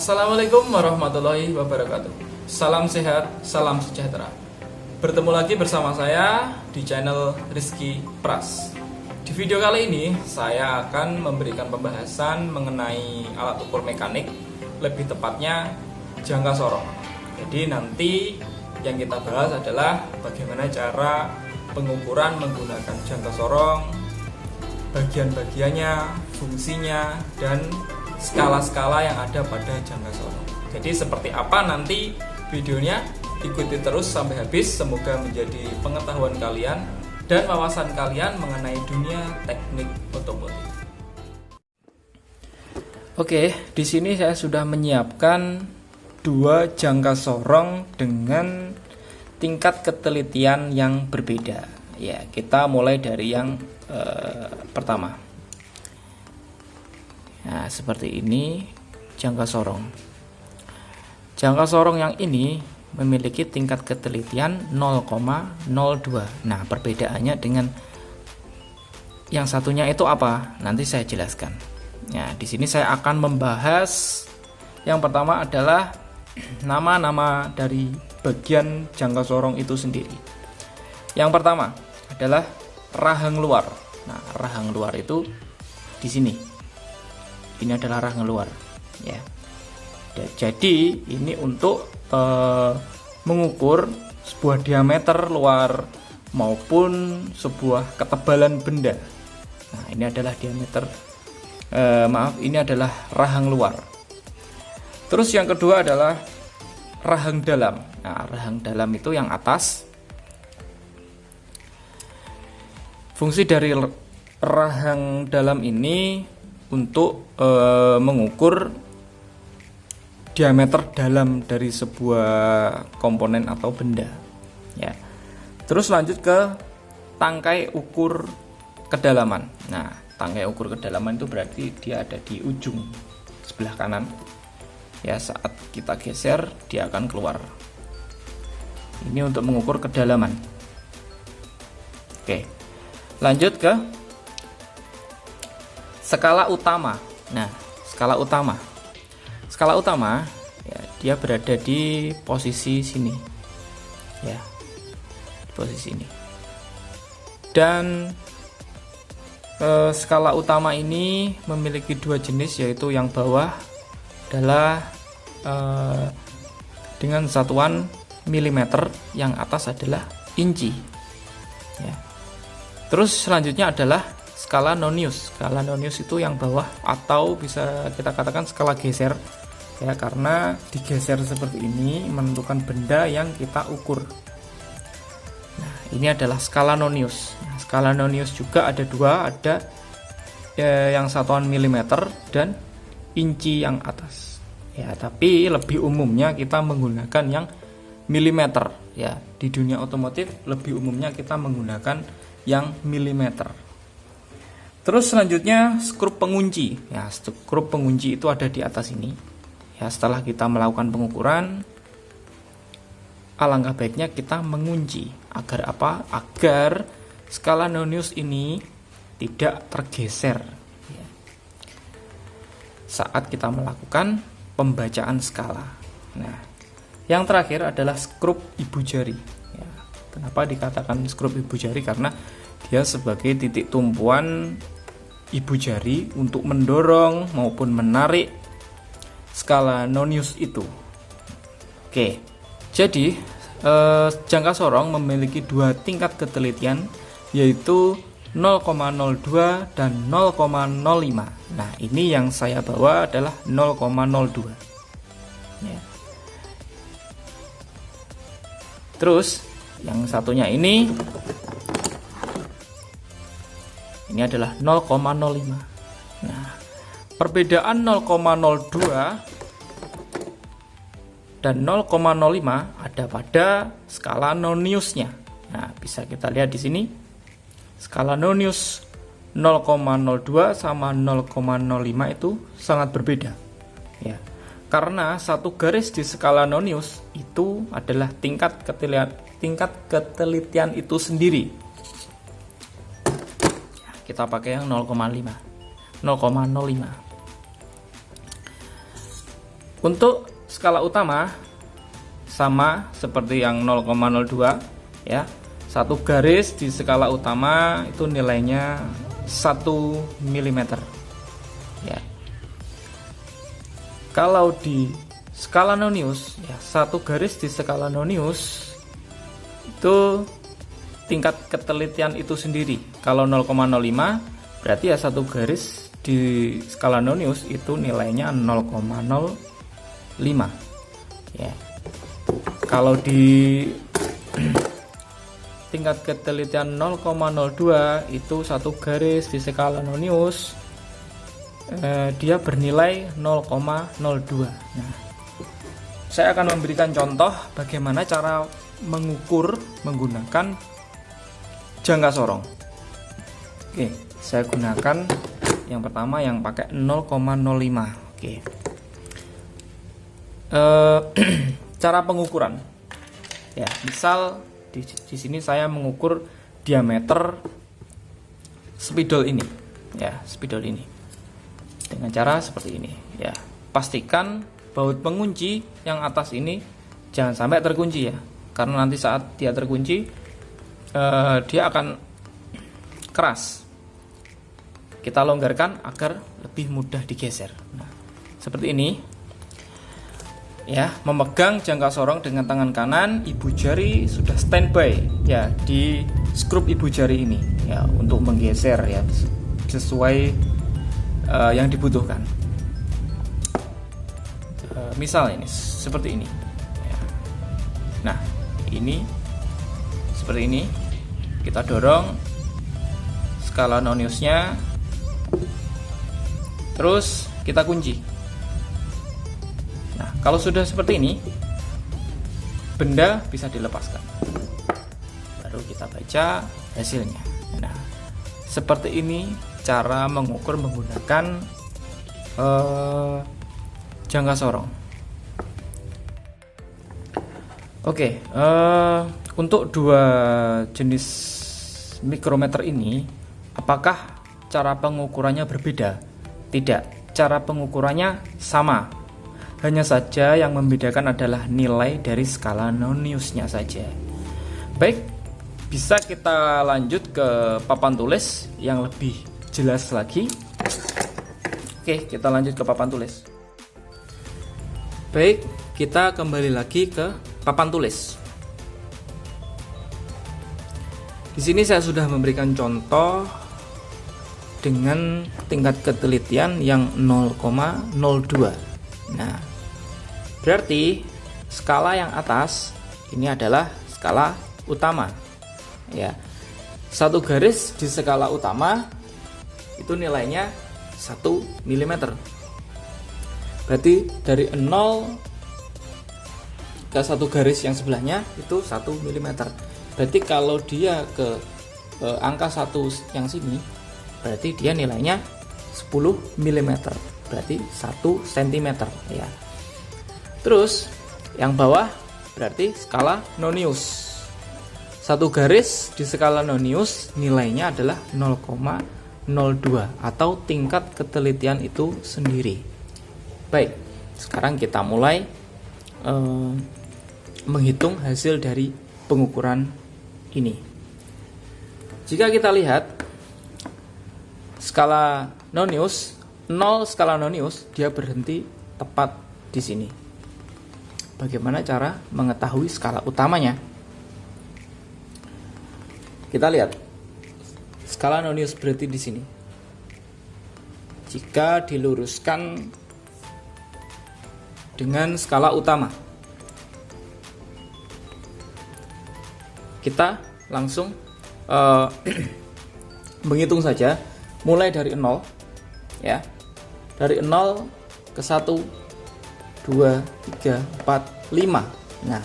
Assalamualaikum warahmatullahi wabarakatuh. Salam sehat, salam sejahtera. Bertemu lagi bersama saya di channel Rizky Pras. Di video kali ini saya akan memberikan pembahasan mengenai alat ukur mekanik, lebih tepatnya jangka sorong. Jadi nanti yang kita bahas adalah bagaimana cara pengukuran menggunakan jangka sorong, bagian-bagiannya, fungsinya, dan skala-skala yang ada pada jangka sorong. Jadi seperti apa nanti videonya, ikuti terus sampai habis. Semoga menjadi pengetahuan kalian dan wawasan kalian mengenai dunia teknik otomotif. Oke, di sini saya sudah menyiapkan dua jangka sorong dengan tingkat ketelitian yang berbeda. Ya, kita mulai dari yang pertama. Nah, seperti ini jangka sorong. Jangka sorong yang ini memiliki tingkat ketelitian 0,02. Nah, perbedaannya dengan yang satunya itu apa? Nanti saya jelaskan. Nah, di sini saya akan membahas yang pertama adalah nama-nama dari bagian jangka sorong itu sendiri. Yang pertama adalah rahang luar. Nah, rahang luar itu di sini. Ini adalah rahang luar, ya. Jadi ini untuk mengukur sebuah diameter luar maupun sebuah ketebalan benda. Nah, ini adalah diameter, ini adalah rahang luar. Terus yang kedua adalah rahang dalam. Nah, rahang dalam itu yang atas. Fungsi dari rahang dalam ini untuk mengukur diameter dalam dari sebuah komponen atau benda, ya. Terus lanjut ke tangkai ukur kedalaman. Nah, tangkai ukur kedalaman itu berarti dia ada di ujung sebelah kanan. Ya, saat kita geser dia akan keluar. Ini untuk mengukur kedalaman. Oke, lanjut ke skala utama. Nah, skala utama ya, dia berada di posisi sini, ya, posisi ini. Dan skala utama ini memiliki dua jenis, yaitu yang bawah adalah dengan satuan milimeter, yang atas adalah inci, ya. Terus selanjutnya adalah skala nonius. Skala nonius itu yang bawah, atau bisa kita katakan skala geser, ya, karena digeser seperti ini menentukan benda yang kita ukur. Nah, ini adalah skala nonius. Nah, skala nonius juga ada dua, ada yang satuan milimeter dan inci yang atas. Ya, tapi lebih umumnya kita menggunakan yang milimeter. Ya, di dunia otomotif lebih umumnya kita menggunakan yang milimeter. Terus selanjutnya skrup pengunci. Ya, skrup pengunci itu ada di atas ini. Ya, setelah kita melakukan pengukuran, alangkah baiknya kita mengunci. Agar apa? Agar skala nonius ini tidak tergeser, ya, saat kita melakukan pembacaan skala. Nah, yang terakhir adalah skrup ibu jari. Ya, kenapa dikatakan skrup ibu jari? Karena dia sebagai titik tumpuan ibu jari untuk mendorong maupun menarik skala nonius itu. Oke, jadi jangka sorong memiliki dua tingkat ketelitian, yaitu 0,02 dan 0,05. Nah, ini yang saya bawa adalah 0,02, ya. Terus yang satunya ini adalah 0,05. Nah, perbedaan 0,02 dan 0,05 ada pada skala noniusnya. Nah, bisa kita lihat di sini. Skala nonius 0,02 sama 0,05 itu sangat berbeda. Ya. Karena satu garis di skala nonius itu adalah tingkat ketelitian itu sendiri. Kita pakai yang 0,05. Untuk skala utama sama seperti yang 0,02 ya. Satu garis di skala utama itu nilainya 1 mm ya. Kalau di skala nonius ya, satu garis di skala nonius itu tingkat ketelitian itu sendiri. Kalau 0,05 berarti ya satu garis di skala nonius itu nilainya 0,05 ya. Kalau di tingkat ketelitian 0,02 itu satu garis di skala nonius dia bernilai 0,02. Nah, saya akan memberikan contoh bagaimana cara mengukur menggunakan jangka sorong. Oke, saya gunakan yang pertama yang pakai 0,05. Oke. Cara pengukuran. Ya, misal di sini saya mengukur diameter spidol ini. Ya, spidol ini. Dengan cara seperti ini, ya. Pastikan baut pengunci yang atas ini jangan sampai terkunci ya. Karena nanti saat dia terkunci dia akan keras. Kita longgarkan agar lebih mudah digeser. Nah, seperti ini. Ya, memegang jangka sorong dengan tangan kanan, ibu jari sudah standby ya di skrup ibu jari ini ya untuk menggeser ya sesuai yang dibutuhkan. Misal ini seperti ini. Ya. Nah, ini seperti ini. Kita dorong skala noniusnya, terus kita kunci. Nah, kalau sudah seperti ini, benda bisa dilepaskan. Baru kita baca hasilnya. Nah, seperti ini cara mengukur menggunakan jangka sorong. Oke, untuk dua jenis mikrometer ini, apakah cara pengukurannya berbeda? Tidak, cara pengukurannya sama. Hanya saja yang membedakan adalah nilai dari skala noniusnya saja. Baik, bisa kita lanjut ke papan tulis yang lebih jelas lagi. Oke, kita lanjut ke papan tulis. Baik, kita kembali lagi ke papan tulis. Di sini saya sudah memberikan contoh dengan tingkat ketelitian yang 0,02. Nah, berarti skala yang atas ini adalah skala utama. Ya. Satu garis di skala utama itu nilainya 1 mm. Berarti dari 0 ke satu garis yang sebelahnya itu 1 mm. Berarti kalau dia ke angka 1 yang sini, berarti dia nilainya 10 mm. Berarti 1 cm ya. Terus yang bawah berarti skala nonius. Satu garis di skala nonius nilainya adalah 0,02 atau tingkat ketelitian itu sendiri. Baik, sekarang kita mulai menghitung hasil dari pengukuran ini. Jika kita lihat skala nonius 0 skala nonius, dia berhenti tepat di sini. Bagaimana cara mengetahui skala utamanya? Kita lihat skala nonius berhenti di sini. Jika diluruskan dengan skala utama, kita langsung menghitung saja, mulai dari 0 ya, dari 0 ke 1, 2, 3, 4, 5. Nah,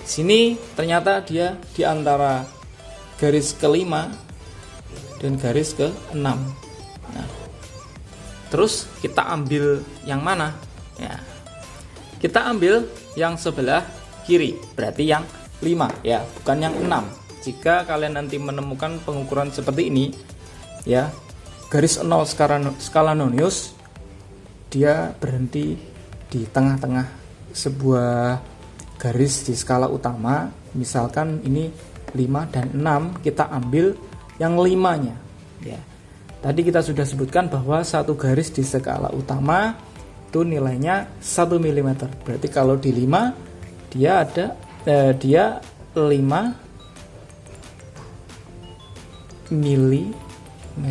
di sini ternyata dia di antara garis ke-5 dan garis ke-6. Nah, terus kita ambil yang mana? Ya, kita ambil yang sebelah kiri, berarti yang 5 ya, bukan yang 6. Jika kalian nanti menemukan pengukuran seperti ini ya, garis 0 skala nonius dia berhenti di tengah-tengah sebuah garis di skala utama. Misalkan ini 5 dan 6, kita ambil yang 5-nya ya. Tadi kita sudah sebutkan bahwa satu garis di skala utama itu nilainya 1 mm. Berarti kalau di 5 dia 5 mm.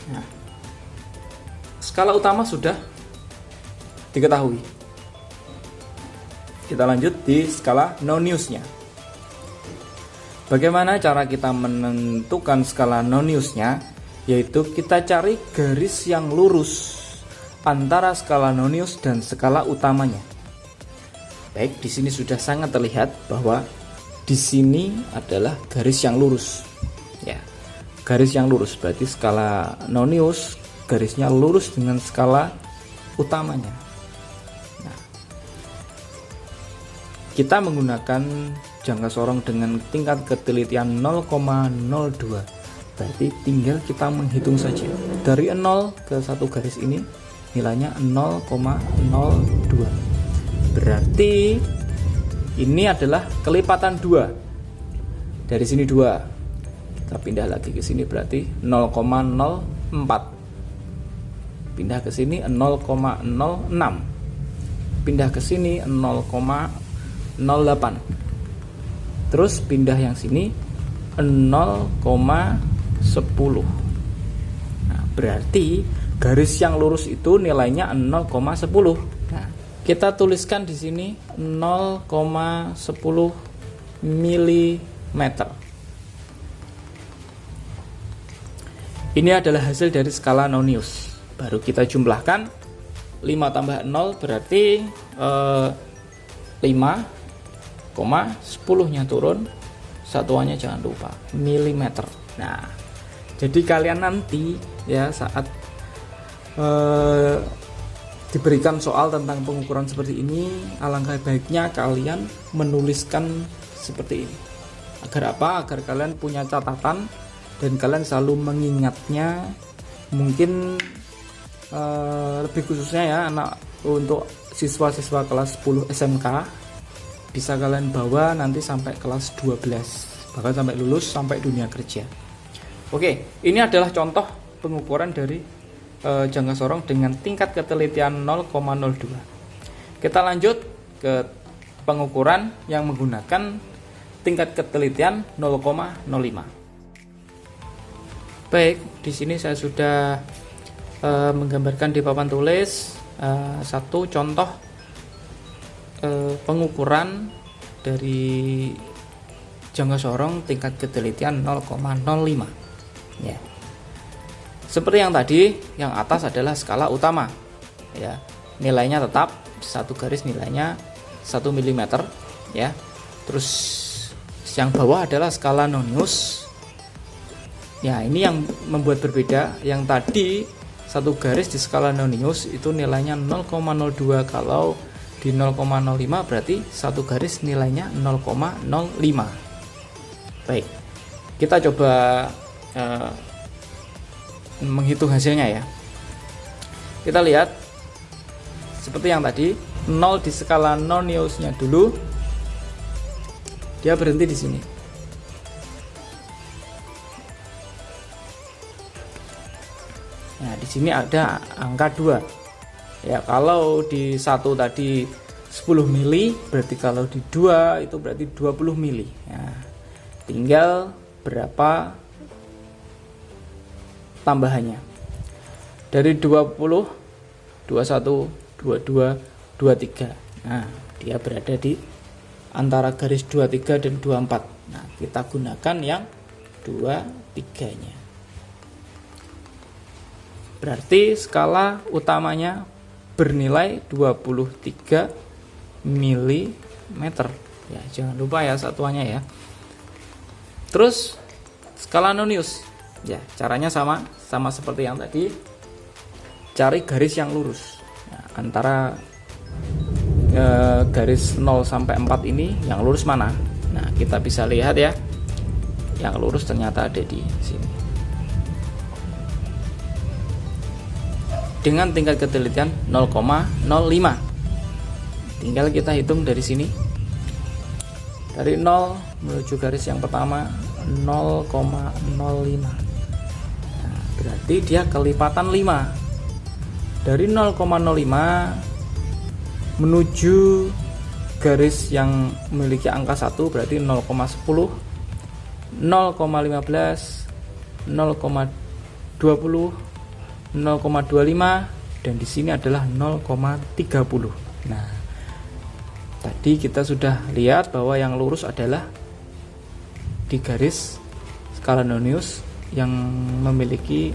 Nah, skala utama sudah diketahui. Kita lanjut di skala Noniusnya. Bagaimana cara kita menentukan skala Noniusnya? Yaitu kita cari garis yang lurus antara skala Nonius dan skala utamanya. Baik, di sini sudah sangat terlihat bahwa di sini adalah garis yang lurus. Ya, garis yang lurus berarti skala Nonius garisnya lurus dengan skala utamanya. Nah, kita menggunakan jangka sorong dengan tingkat ketelitian 0,02. Berarti tinggal kita menghitung saja dari 0 ke satu garis ini nilainya 0,02. Berarti ini adalah kelipatan 2. Dari sini 2. Kita pindah lagi ke sini berarti 0,04. Pindah ke sini 0,06. Pindah ke sini 0,08. Terus pindah yang sini 0,10. Nah, berarti garis yang lurus itu nilainya 0,10. Nah, kita tuliskan di sini 0,10 mm. Ini adalah hasil dari skala Nonius. Baru kita jumlahkan 5 tambah 0 berarti 5,10-nya turun, satuannya jangan lupa milimeter. Nah, jadi kalian nanti ya saat diberikan soal tentang pengukuran seperti ini, alangkah baiknya kalian menuliskan seperti ini. Agar apa? Agar kalian punya catatan dan kalian selalu mengingatnya. Mungkin lebih khususnya ya untuk siswa-siswa kelas 10 SMK bisa kalian bawa nanti sampai kelas 12, bahkan sampai lulus, sampai dunia kerja. Oke, ini adalah contoh pengukuran dari jangka sorong dengan tingkat ketelitian 0,02. Kita lanjut ke pengukuran yang menggunakan tingkat ketelitian 0,05. Baik, di sini saya sudah menggambarkan di papan tulis satu contoh pengukuran dari jangka sorong tingkat ketelitian 0,05 ya. Seperti yang tadi, yang atas adalah skala utama ya. Nilainya tetap satu garis nilainya 1 mm ya. Terus yang bawah adalah skala Nonius. Ya, ini yang membuat berbeda. Yang tadi satu garis di skala Nonius itu nilainya 0,02, kalau di 0,05 berarti satu garis nilainya 0,05. Baik, kita coba menghitung hasilnya ya. Kita lihat seperti yang tadi, 0 di skala Noniusnya dulu, dia berhenti di sini. Nah, di sini ada angka 2. Ya, kalau di 1 tadi 10 mili, berarti kalau di 2 itu berarti 20 mili. Nah, tinggal berapa tambahannya. Dari 20, 21, 22, 23. Nah, dia berada di antara garis 23 dan 24. Nah, kita gunakan yang 23-nya. Berarti skala utamanya bernilai 23 mm. Ya, jangan lupa ya satuannya ya. Terus skala Nonius. Ya, caranya sama seperti yang tadi. Cari garis yang lurus. Nah, antara garis 0 sampai 4 ini yang lurus mana? Nah, kita bisa lihat ya. Yang lurus ternyata ada di sini. dengan tingkat ketelitian 0,05. Tinggal kita hitung dari sini. Dari 0 menuju garis yang pertama 0,05. Nah, berarti dia kelipatan 5. Dari 0,05 menuju garis yang memiliki angka 1 berarti 0,10, 0,15, 0,20, 0,25, dan di sini adalah 0,30. Nah, tadi kita sudah lihat bahwa yang lurus adalah di garis skala Nonius yang memiliki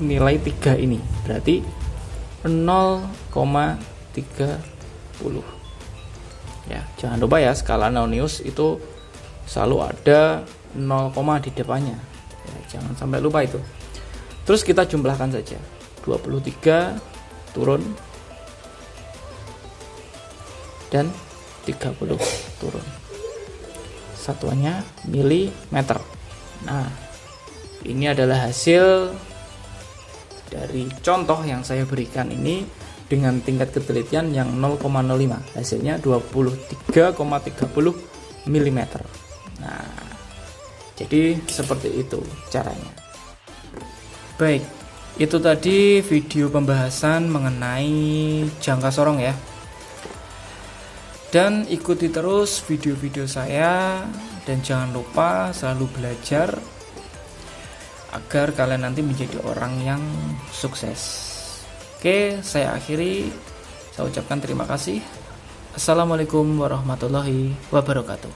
nilai 3 ini, berarti 0,30. Ya, jangan lupa ya, skala Nonius itu selalu ada 0, di depannya. Ya, jangan sampai lupa itu. Terus kita jumlahkan saja. 23 turun dan 30 turun. Satuannya milimeter. Nah, ini adalah hasil dari contoh yang saya berikan ini dengan tingkat ketelitian yang 0,05. Hasilnya 23,30 mm. Nah, jadi seperti itu caranya. Baik, itu tadi video pembahasan mengenai jangka sorong ya. Dan ikuti terus video-video saya, dan jangan lupa selalu belajar agar kalian nanti menjadi orang yang sukses. Oke, saya akhiri. Saya ucapkan terima kasih. Assalamualaikum warahmatullahi wabarakatuh.